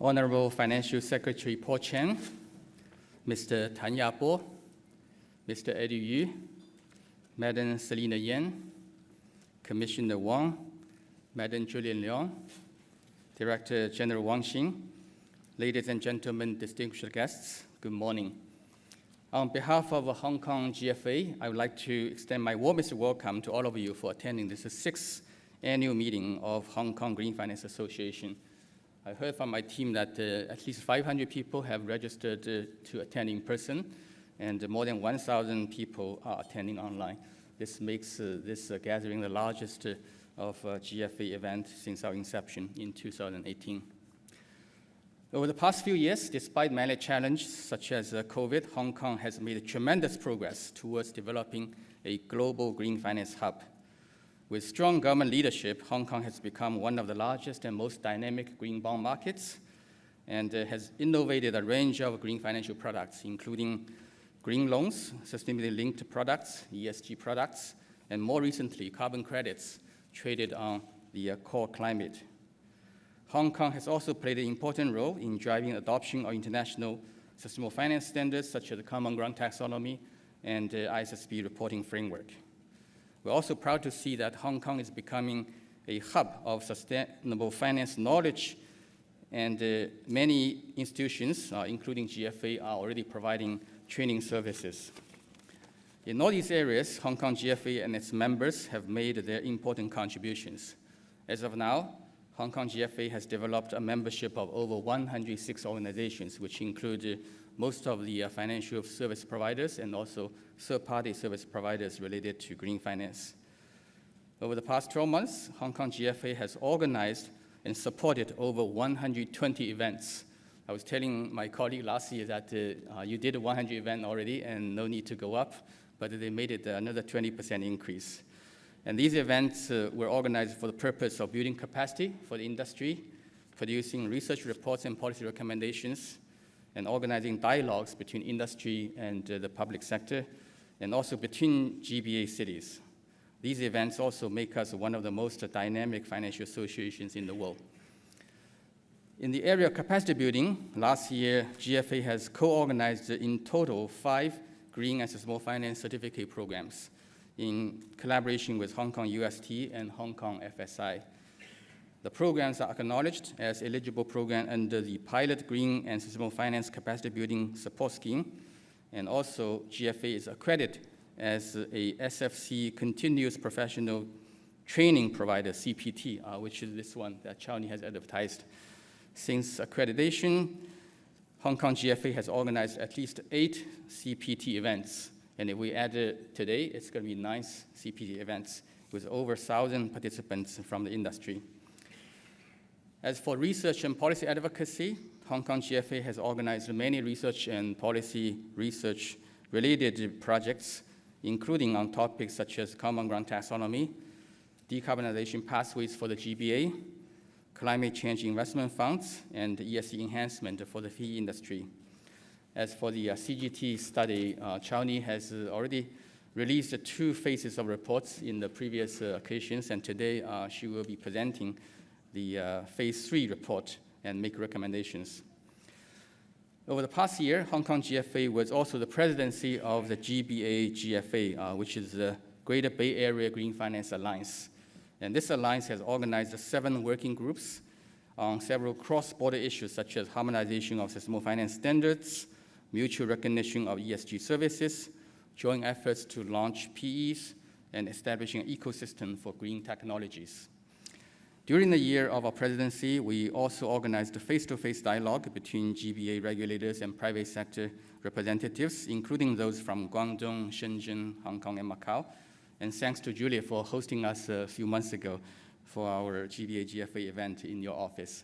Honorable Financial Secretary Paul Chen, Mr. Tan Yapo, Mr. Eddie Yu, Madam Selina Yan, Commissioner Wang, Madam Julian Leong, Director General Wang Xing, ladies and gentlemen, distinguished guests, good morning. On behalf of Hong Kong GFA, I would like to extend my warmest welcome to all of you for attending this 6th annual meeting of Hong Kong Green Finance Association. I heard from my team that at least 500 people have registered to attend in person, and more than 1,000 people are attending online. This makes this gathering the largest of GFA event since our inception in 2018. Over the past few years, despite many challenges such as COVID, Hong Kong has made tremendous progress towards developing a global green finance hub. With strong government leadership, Hong Kong has become one of the largest and most dynamic green bond markets and has innovated a range of green financial products, including green loans, sustainability linked products, ESG products, and more recently, carbon credits traded on the core climate. Hong Kong has also played an important role in driving adoption of international sustainable finance standards such as the Common Ground Taxonomy and the ISSB reporting framework. We're also proud to see that Hong Kong is becoming a hub of sustainable finance knowledge, and many institutions, including GFA, are already providing training services. In all these areas, Hong Kong GFA and its members have made their important contributions. As of now, Hong Kong GFA has developed a membership of over 106 organizations, which include most of the financial service providers and also third-party service providers related to green finance. Over the past 12 months, Hong Kong GFA has organized and supported over 120 events. I was telling my colleague last year that you did 100 events already and no need to go up, but they made it another 20% increase. And these events were organized for the purpose of building capacity for the industry, producing research reports and policy recommendations, and organizing dialogues between industry and the public sector, and also between GBA cities. These events also make us one of the most dynamic financial associations in the world. In the area of capacity building, last year, GFA has co-organized in total 5 green and sustainable finance certificate programs in collaboration with Hong Kong UST and Hong Kong FSI. The programs are acknowledged as eligible programs under the Pilot Green and Sustainable Finance Capacity Building Support Scheme, and also GFA is accredited as a SFC Continuous Professional Training Provider, CPT, which is this one that Chowny has advertised. Since accreditation, Hong Kong GFA has organized at least 8 CPT events. And if we add it today, it's going to be 9 CPT events with over 1,000 participants from the industry. As for research and policy advocacy, Hong Kong GFA has organized many research and policy research-related projects, including on topics such as Common Ground Taxonomy, decarbonization pathways for the GBA, climate change investment funds, and ESG enhancement for the fee industry. As for the CGT study, Chowny has already released 2 phases of reports in the previous occasions, and today she will be presenting the phase 3 report and make recommendations. Over the past year, Hong Kong GFA was also the presidency of the GBA GFA, which is the Greater Bay Area Green Finance Alliance. And this alliance has organized 7 working groups on several cross-border issues such as harmonization of sustainable finance standards, mutual recognition of ESG services, joint efforts to launch PEs, and establishing an ecosystem for green technologies. During the year of our presidency, we also organized a face-to-face dialogue between GBA regulators and private sector representatives, including those from Guangdong, Shenzhen, Hong Kong, and Macau. And thanks to Julia for hosting us a few months ago for our GBA GFA event in your office.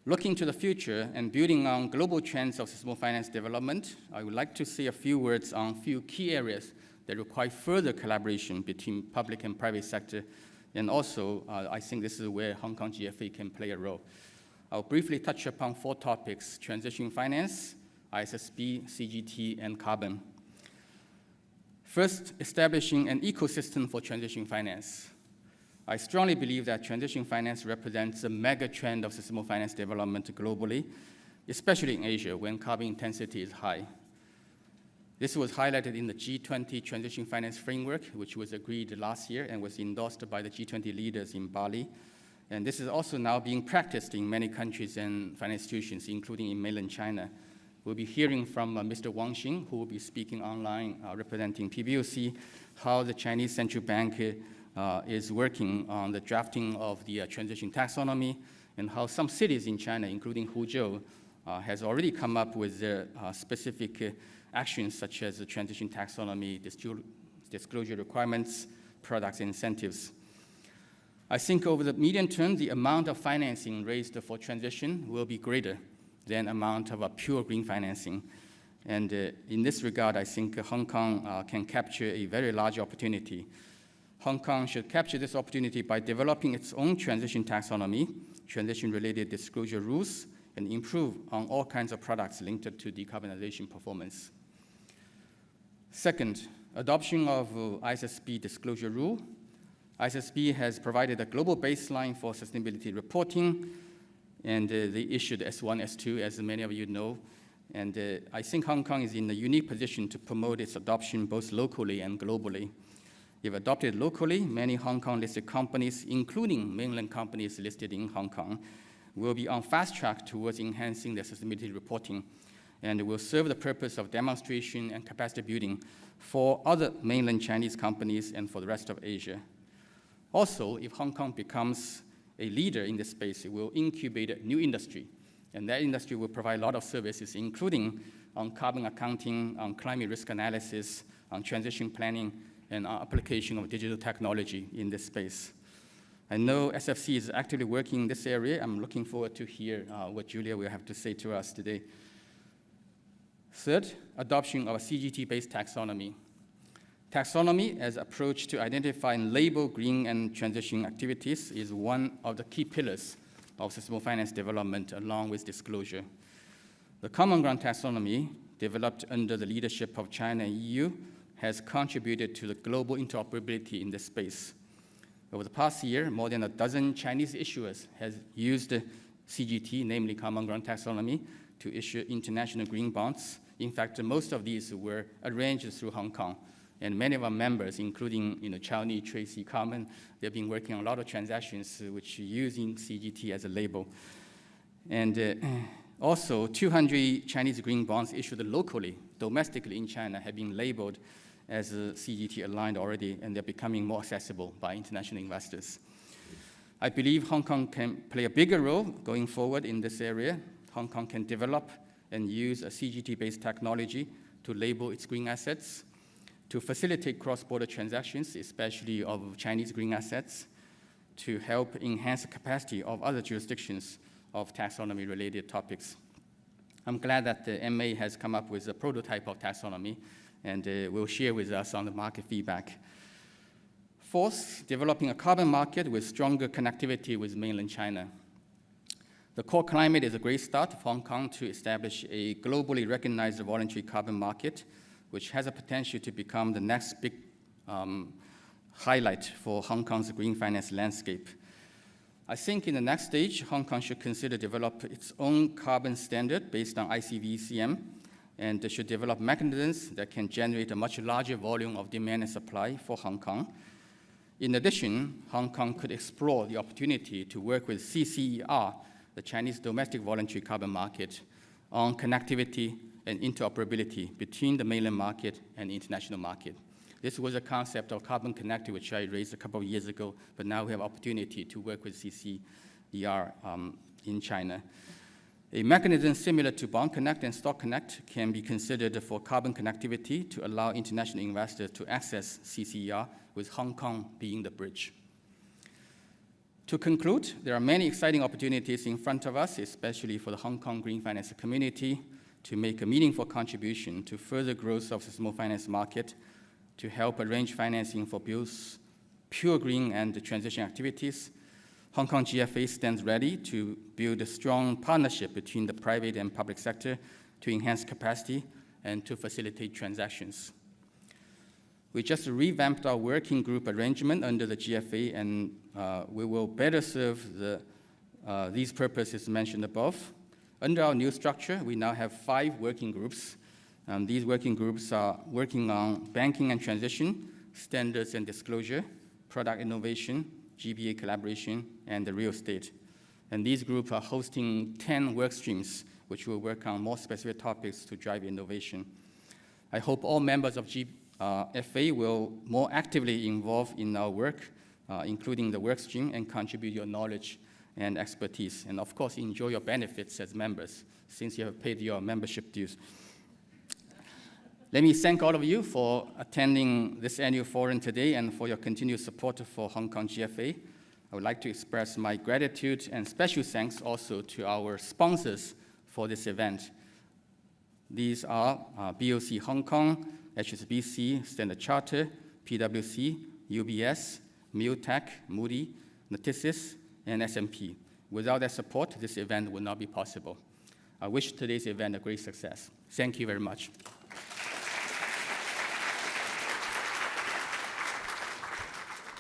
Looking to the future and building on global trends of sustainable finance development, I would like to say a few words on a few key areas that require further collaboration between public and private sector. And also, I think this is where Hong Kong GFA can play a role. I'll briefly touch upon 4 topics: transition finance, ISSB, CGT, and carbon. First, establishing an ecosystem for transition finance. I strongly believe that transition finance represents a mega trend of sustainable finance development globally, especially in Asia, when carbon intensity is high. This was highlighted in the G20 Transition Finance Framework, which was agreed last year and was endorsed by the G20 leaders in Bali. And this is also now being practiced in many countries and financial institutions, including in mainland China. We'll be hearing from Mr. Wang Xing, who will be speaking online representing PBOC, how the Chinese Central Bank is working on the drafting of the transition taxonomy, and how some cities in China, including Huzhou, has already come up with specific actions such as the transition taxonomy, disclosure requirements, products, and incentives. I think over the medium term, the amount of financing raised for transition will be greater than amount of pure green financing. And in this regard, I think Hong Kong can capture a very large opportunity. Hong Kong should capture this opportunity by developing its own transition taxonomy, transition-related disclosure rules, and improve on all kinds of products linked to decarbonization performance. Second, adoption of ISSB disclosure rule. ISSB has provided a global baseline for sustainability reporting, and they issued S1, S2, as many of you know. And I think Hong Kong is in a unique position to promote its adoption both locally and globally. If adopted locally, many Hong Kong-listed companies, including mainland companies listed in Hong Kong, will be on fast track towards enhancing their sustainability reporting, and will serve the purpose of demonstration and capacity building for other mainland Chinese companies and for the rest of Asia. Also, if Hong Kong becomes a leader in this space, it will incubate a new industry, and that industry will provide a lot of services, including on carbon accounting, on climate risk analysis, on transition planning, and on application of digital technology in this space. I know SFC is actively working in this area. I'm looking forward to hear what Julia will have to say to us today. Third, adoption of a CGT-based taxonomy. Taxonomy as approach to identify and label green and transition activities is one of the key pillars of sustainable finance development along with disclosure. The Common Ground Taxonomy, developed under the leadership of China and EU, has contributed to the global interoperability in this space. Over the past year, more than a dozen Chinese issuers have used CGT, namely Common Ground Taxonomy, to issue international green bonds. In fact, most of these were arranged through Hong Kong. And many of our members, including Chao Ni, Tracy, Carmen, they've been working on a lot of transactions which are using CGT as a label. And also, 200 Chinese green bonds issued locally, domestically in China, have been labeled as CGT aligned already, and they're becoming more accessible by international investors. I believe Hong Kong can play a bigger role going forward in this area. Hong Kong can develop and use a CGT-based technology to label its green assets, to facilitate cross-border transactions, especially of Chinese green assets, to help enhance the capacity of other jurisdictions of taxonomy-related topics. I'm glad that the MA has come up with a prototype of taxonomy, and will share with us on the market feedback. Fourth, developing a carbon market with stronger connectivity with mainland China. The core climate is a great start for Hong Kong to establish a globally recognized voluntary carbon market, which has a potential to become the next big highlight for Hong Kong's green finance landscape. I think in the next stage, Hong Kong should consider develop its own carbon standard based on ICVCM, and they should develop mechanisms that can generate a much larger volume of demand and supply for Hong Kong. In addition, Hong Kong could explore the opportunity to work with CCER, the Chinese domestic voluntary carbon market, on connectivity and interoperability between the mainland market and the international market. This was a concept of carbon connector, which I raised a couple of years ago, but now we have opportunity to work with CCER in China. A mechanism similar to Bond Connect and Stock Connect can be considered for carbon connectivity to allow international investors to access CCER, with Hong Kong being the bridge. To conclude, there are many exciting opportunities in front of us, especially for the Hong Kong green finance community, to make a meaningful contribution to further growth of the small finance market, to help arrange financing for both pure green and transition activities. Hong Kong GFA stands ready to build a strong partnership between the private and public sector to enhance capacity and to facilitate transactions. We just revamped our working group arrangement under the GFA, and we will better serve these purposes mentioned above. Under our new structure, we now have 5 working groups. These working groups are working on banking and transition, standards and disclosure, product innovation, GBA collaboration, and the real estate. And these groups are hosting 10 work streams, which will work on more specific topics to drive innovation. I hope all members of HKGFA will more actively involve in our work, including the work stream, and contribute your knowledge and expertise. And of course, enjoy your benefits as members, since you have paid your membership dues. Let me thank all of you for attending this annual forum today and for your continued support for Hong Kong GFA. I would like to express my gratitude and special thanks also to our sponsors for this event. These are BOC Hong Kong, HSBC, Standard Chartered, PwC, UBS, Miltech, Moody, Natixis, and S&P. Without their support, this event would not be possible. I wish today's event a great success. Thank you very much.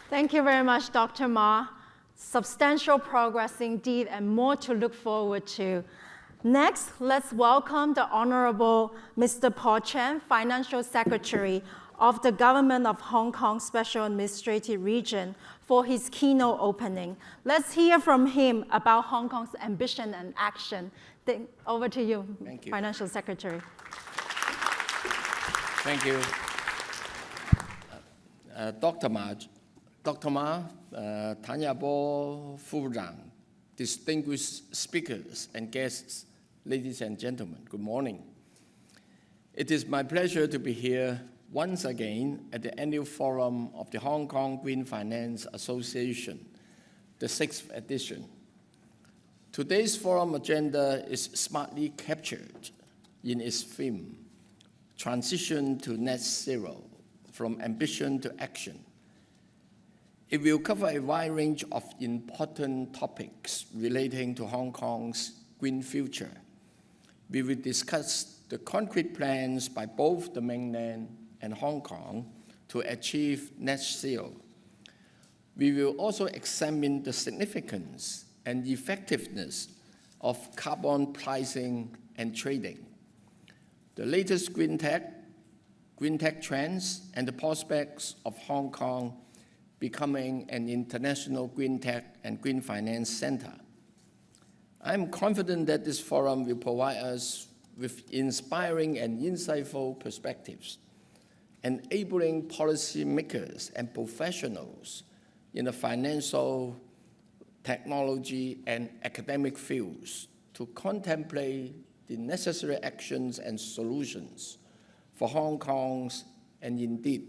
Thank you very much, Dr. Ma. Substantial progress indeed, and more to look forward to. Next, let's welcome the Honorable Mr. Paul Chan, Financial Secretary of the Government of Hong Kong Special Administrative Region, for his keynote opening. Let's hear from him about Hong Kong's ambition and action. Over to you, Thank you. Financial Secretary. Thank you. Dr. Ma, Tan Yap Po, Fu Rang, distinguished speakers and guests, ladies and gentlemen, good morning. It is my pleasure to be here once again at the annual forum of the Hong Kong Green Finance Association, the 6th edition. Today's forum agenda is smartly captured in its theme, Transition to Net Zero, from Ambition to Action. It will cover a wide range of important topics relating to Hong Kong's green future. We will discuss the concrete plans by both the mainland and Hong Kong to achieve net zero. We will also examine the significance and effectiveness of carbon pricing and trading, the latest green tech trends, and the prospects of Hong Kong becoming an international green tech and green finance center. I'm confident that this forum will provide us with inspiring and insightful perspectives, enabling policymakers and professionals in the financial, technology, and academic fields to contemplate the necessary actions and solutions for Hong Kong's, and indeed,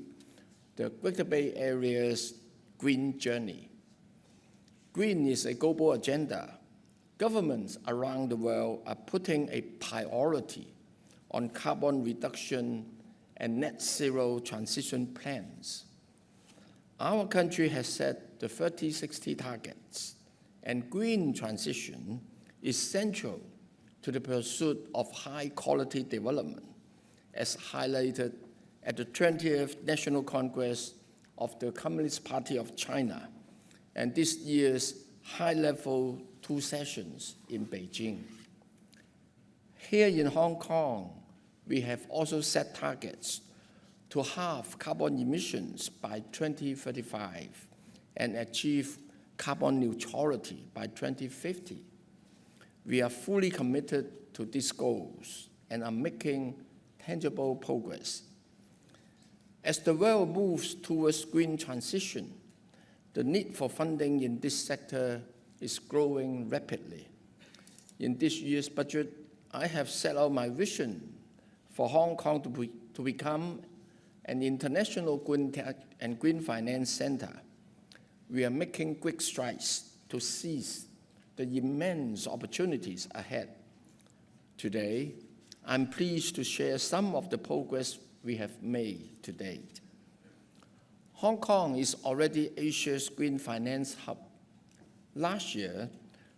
the Greater Bay Area's green journey. Green is a global agenda. Governments around the world are putting a priority on carbon reduction and net zero transition plans. Our country has set the 30-60 targets, and green transition is central to the pursuit of high-quality development, as highlighted at the 20th National Congress of the Communist Party of China and this year's high-level 2 sessions in Beijing. Here in Hong Kong, we have also set targets to halve carbon emissions by 2035 and achieve carbon neutrality by 2050. We are fully committed to these goals and are making tangible progress. As the world moves towards green transition, the need for funding in this sector is growing rapidly. In this year's budget, I have set out my vision for Hong Kong to become an international green tech and green finance center. We are making quick strides to seize the immense opportunities ahead. Today, I'm pleased to share some of the progress we have made to date. Hong Kong is already Asia's green finance hub. Last year,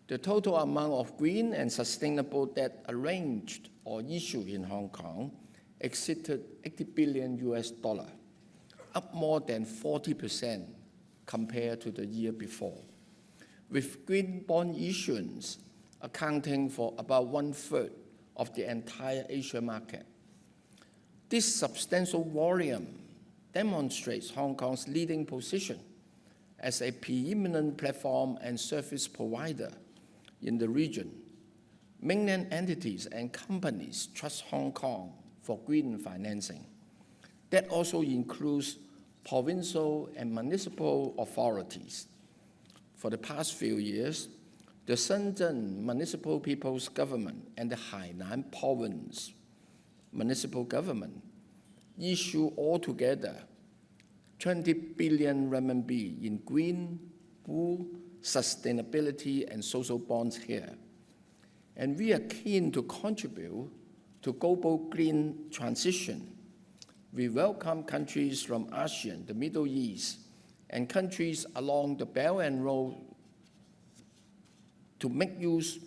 the total amount of green and sustainable debt arranged or issued in Hong Kong exceeded $80 billion. up more than 40% compared to the year before, with green bond issuance accounting for about 1/3 of the entire Asia market. This substantial volume demonstrates Hong Kong's leading position as a preeminent platform and service provider in the region. Mainland entities and companies trust Hong Kong for green financing. That also includes provincial and municipal authorities. For the past few years, the Shenzhen Municipal People's Government and the Hainan Province Municipal Government issue altogether 20 billion RMB in green, blue, sustainability, and social bonds here. And we are keen to contribute to global green transition. We welcome countries from ASEAN, the Middle East, and countries along the Belt and Road to make use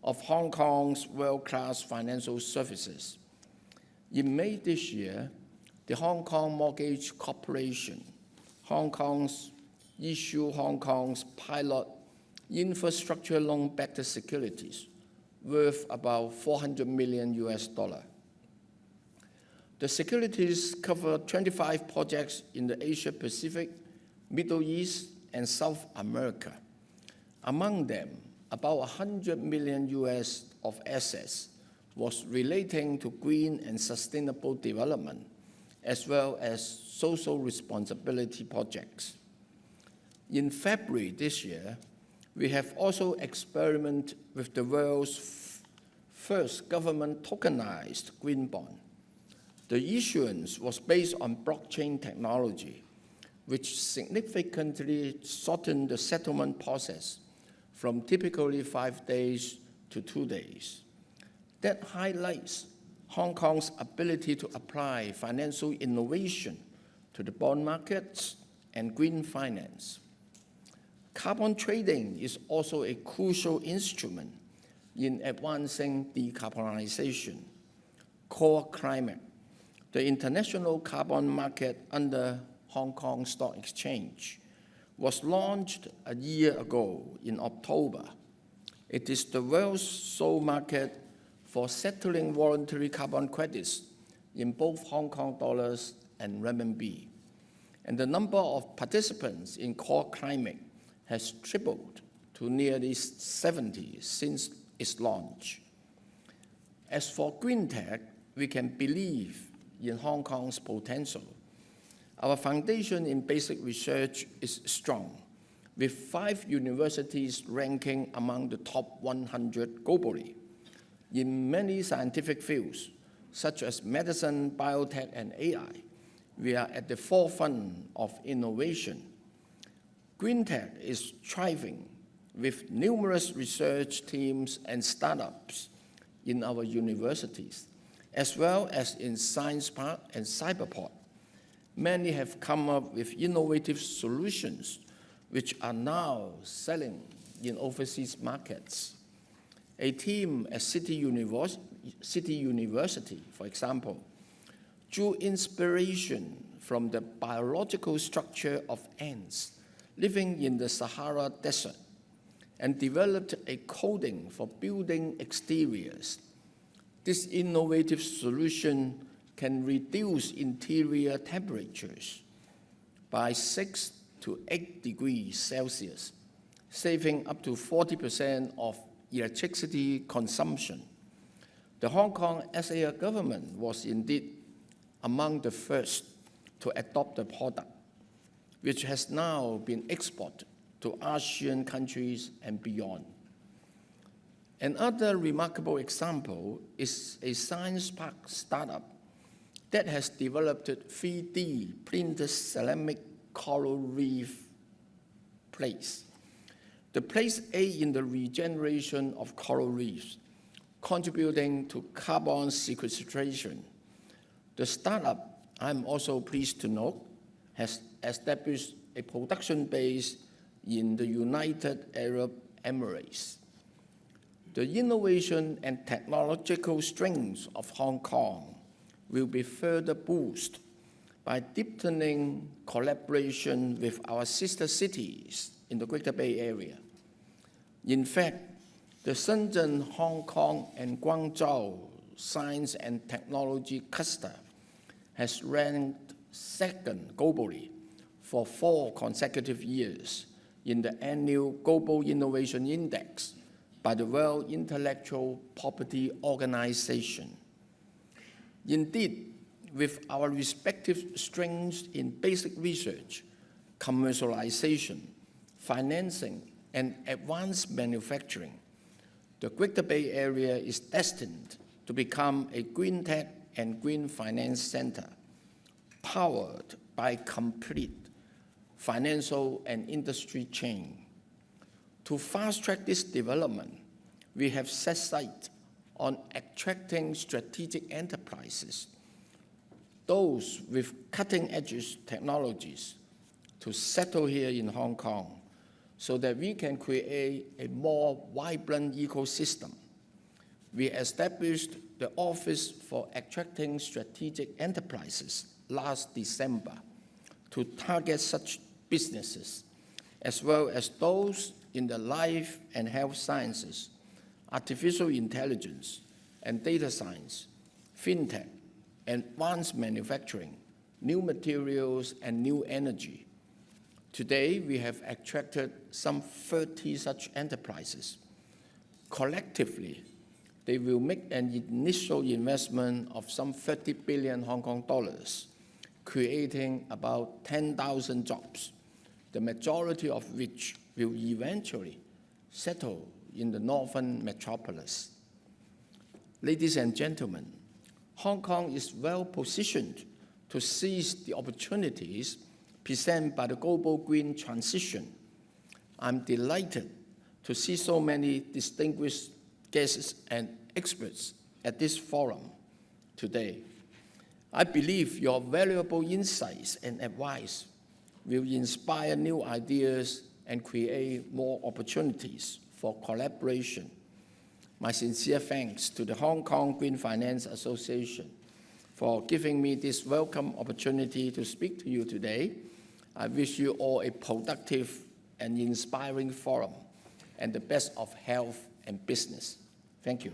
of Hong Kong's world-class financial services. In May this year, the Hong Kong Mortgage Corporation, Hong Kong's pilot infrastructure loan-backed securities worth about $400 million. The securities cover 25 projects in the Asia Pacific, Middle East, and South America. Among them, about $100 million of assets was relating to green and sustainable development, as well as social responsibility projects. In February this year, we have also experimented with the world's first government tokenized green bond. The issuance was based on blockchain technology, which significantly shortened the settlement process from typically 5 days to 2 days. That highlights Hong Kong's ability to apply financial innovation to the bond markets and green finance. Carbon trading is also a crucial instrument in advancing decarbonization. Core Climate, the international carbon market under Hong Kong Stock Exchange, was launched a year ago in October. It is the world's sole market for settling voluntary carbon credits in both Hong Kong dollars and renminbi. And the number of participants in Core Climate has tripled to nearly 70 since its launch. As for green tech, we can believe in Hong Kong's potential. Our foundation in basic research is strong, with 5 universities ranking among the top 100 globally. In many scientific fields, such as medicine, biotech, and AI, we are at the forefront of innovation. Green tech is thriving with numerous research teams and startups in our universities, as well as in Science Park and Cyberport. Many have come up with innovative solutions which are now selling in overseas markets. A team at City University, for example, drew inspiration from the biological structure of ants living in the Sahara Desert and developed a coating for building exteriors. This innovative solution can reduce interior temperatures by 6 to 8 degrees Celsius, saving up to 40% of electricity consumption. The Hong Kong SAR government was indeed among the first to adopt the product, which has now been exported to ASEAN countries and beyond. Another remarkable example is a science park startup that has developed 3D printed ceramic coral reef plates. The plates aid in the regeneration of coral reefs, contributing to carbon sequestration. The startup, I'm also pleased to note, has established a production base in the United Arab Emirates. The innovation and technological strengths of Hong Kong will be further boosted by deepening collaboration with our sister cities in the Greater Bay Area. In fact, the Shenzhen, Hong Kong, and Guangzhou Science and Technology Cluster has ranked second globally for 4 consecutive years in the annual Global Innovation Index by the World Intellectual Property Organization. Indeed, with our respective strengths in basic research, commercialization, financing, and advanced manufacturing, the Greater Bay Area is destined to become a green tech and green finance center, powered by complete financial and industry chain. To fast-track this development, we have set sight on attracting strategic enterprises, those with cutting-edge technologies, to settle here in Hong Kong so that we can create a more vibrant ecosystem. We established the Office for Attracting Strategic Enterprises last December to target such businesses, as well as those in the life and health sciences, artificial intelligence and data science, fintech, advanced manufacturing, new materials, and new energy. Today, we have attracted some 30 such enterprises. Collectively, they will make an initial investment of some 30 billion Hong Kong dollars, creating about 10,000 jobs, the majority of which will eventually settle in the northern metropolis. Ladies and gentlemen, Hong Kong is well positioned to seize the opportunities presented by the global green transition. I'm delighted to see so many distinguished guests and experts at this forum today. I believe your valuable insights and advice will inspire new ideas and create more opportunities for collaboration. My sincere thanks to the Hong Kong Green Finance Association for giving me this welcome opportunity to speak to you today. I wish you all a productive and inspiring forum and the best of health and business. Thank you.